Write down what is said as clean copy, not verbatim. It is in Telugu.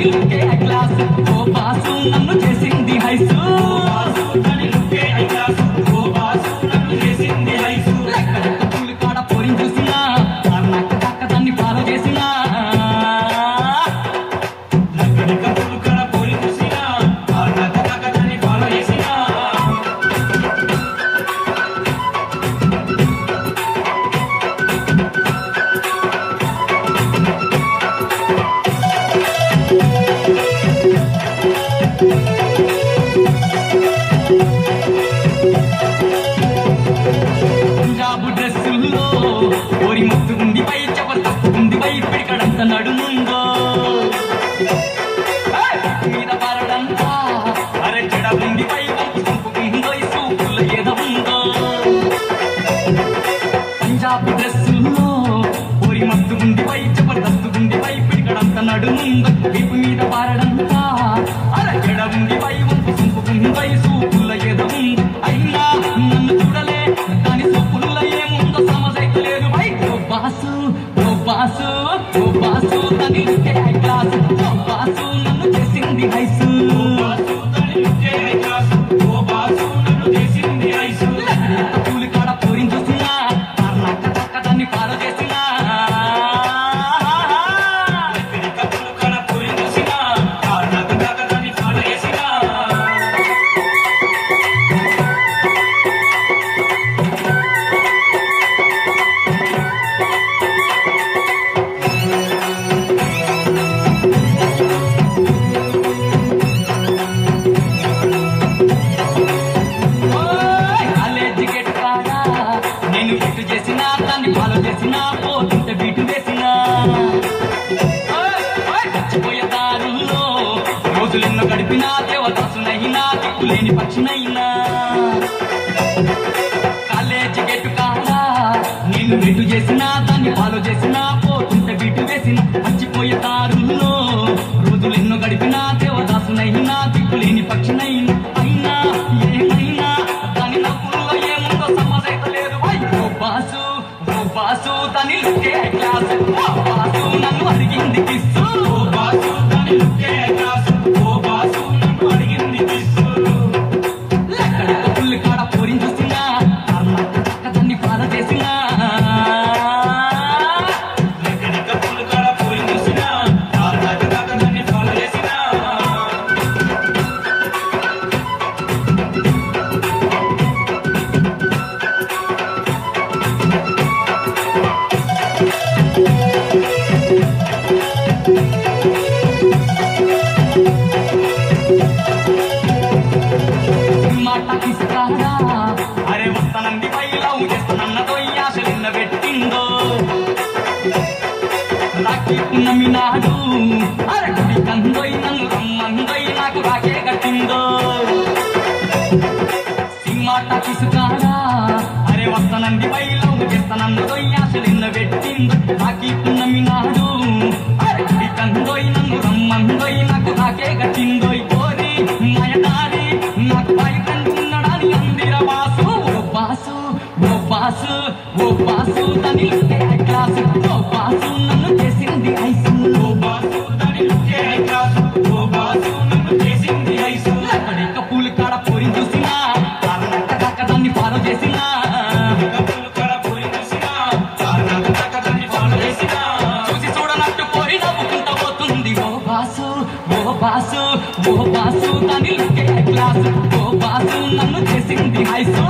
దాని లుక్కే క్లాస్ ఓ బాసు నన్ను చేసింది హైసు దాని లుక్కే క్లాస్ ఓ బాసు నన్ను చేసింది హైసు లెక్క పూలు కాడ పోరిని చూసినా నక్క నక్క దాన్ని ఫాలో చేసినా లెక్క పూలు కాడ పోరిని చూసినా నక్క నక్క దాన్ని ఫాలో చేసినా పంజాబు డ్రెస్సుల్లో ఓరి ముత్తు ఉంది పై జబర్దస్త్ ఉంది పై పిడికడంత నడుముందో మీద పరడంతా అరే చెడ ఉంది పై వంపు చంపుకుందో ఈ సూపుల ఏద ఉందో పంజాబు డ్రెస్సుల్లో ఓరి ముత్తు ఉంది పై జబర్దస్త్ ఉంది పై పిడికడంత నడుముందో వీపు మీద పరడంతా అరే చెడ ఉంది పై వంపు చంపుకుందో ఈ సూపుల ఏద ఉందో అయినా నన్ను చూడలే దాని సూపుల్లో ఏముందో సమజైతలేదు బై ఓ బాసు ఓ బాసు ఓ బాసు దాని లుక్కే క్లాస్ ఓ బాసు నన్ను చేసింది హైసు ఓ బాసు దాని లుక్కే క్లాస్ ఓ బాసు నన్ను చేసింది హైసు పూలు కాడ పోరిని చూసినా నక్క నక్క దాన్ని ఫాలో చేసినా పూలు కాడ పోరిని చూసినా నక్క నక్క దాన్ని ఫాలో చేసినా కాలేజీ గేట్ కాడా నేను ఎటు చేసినా దాన్ని ఫాలో చేసినా పోతుంటే బీటు వేసినా చచ్చిపోయే దారుల్లో రోజులెన్నో గడిపినా దేవదాసునైనా దిక్కులేని పక్షినైనా కాలేజీ గేట్ కాడా నేను ఎటు చేసినా దాన్ని ఫాలో చేసినా పోతుంటే బీటు వేసినా చచ్చిపోయే దారుల్లో రోజులెన్నో గడిపినా దేవదాసునైనా దిక్కులేని పక్షినైనా అయినా ఏమైనా దాని నవ్వుల్లో ఏముందో సమజైతలేదు ఓ బాసు దాని లుక్కే క్లాస్ ఓ బాసు నన్ను అడిగింది కిస్సు ఓ బాసు దాని లుక్కే క్లాస్ ఓ బాసు నన్ను అడిగింది కిస్సు లెక్క పుల్లి కాడ పోరిని చూసినా నక్క దాన్ని ఫాలో చేసినా లెక్క పుల్లి కాడ పోరిని చూసినా నక్క దాన్ని ఫాలో చేసినా మాట ఇస్తారా అరే వస్తానంది పైలవు చేస్తానన్నదో ఈ ఆశలిన్న పెట్టిందో రాఖీ పున్నమి నాడు అరే గుడి కందోయ్ నన్ను రమ్మందోయ్ నాకు రాకే కట్టిందో మాట ఇస్తారా అరే వస్తానంది పైలవు చేస్తానన్నదో ఈ ఆశలిన్న పెట్టిందో రాఖీ పున్నమి నాడు అరే గుడి కందోయ్ నన్ను రమ్మందోయ్ నాకు రాకే కట్టిందోయ్ కోరి నయనారి నాకు బాయ్‌ఫ్రెండ్ ఉన్నాడని అందిర బాసు ఓ బాసు ఓ బాసు ఓ బాసు దాని లుక్కే క్లాస్ ఓ బాసు నన్ను చేసింది హైసు ఓ బాసు దాని లుక్కే క్లాస్ ఓ బాసు నన్ను చేసింది హైసు లెక్క పూలు కాడ పోరిని చూసినా నక్క నక్క దాన్ని ఫాలో చేసినా పూలు కాడ పోరిని చూసినా నక్క నక్క దాన్ని ఫాలో చేసినా చూసి చూడనట్టు పోరి నవ్వుకుంటా పోతుంది ఓ బాసు ఓ బాసు ఓ బాసు దాని లుక్కే క్లాస్ ఓ బాసు నన్ను చేసింది హైసు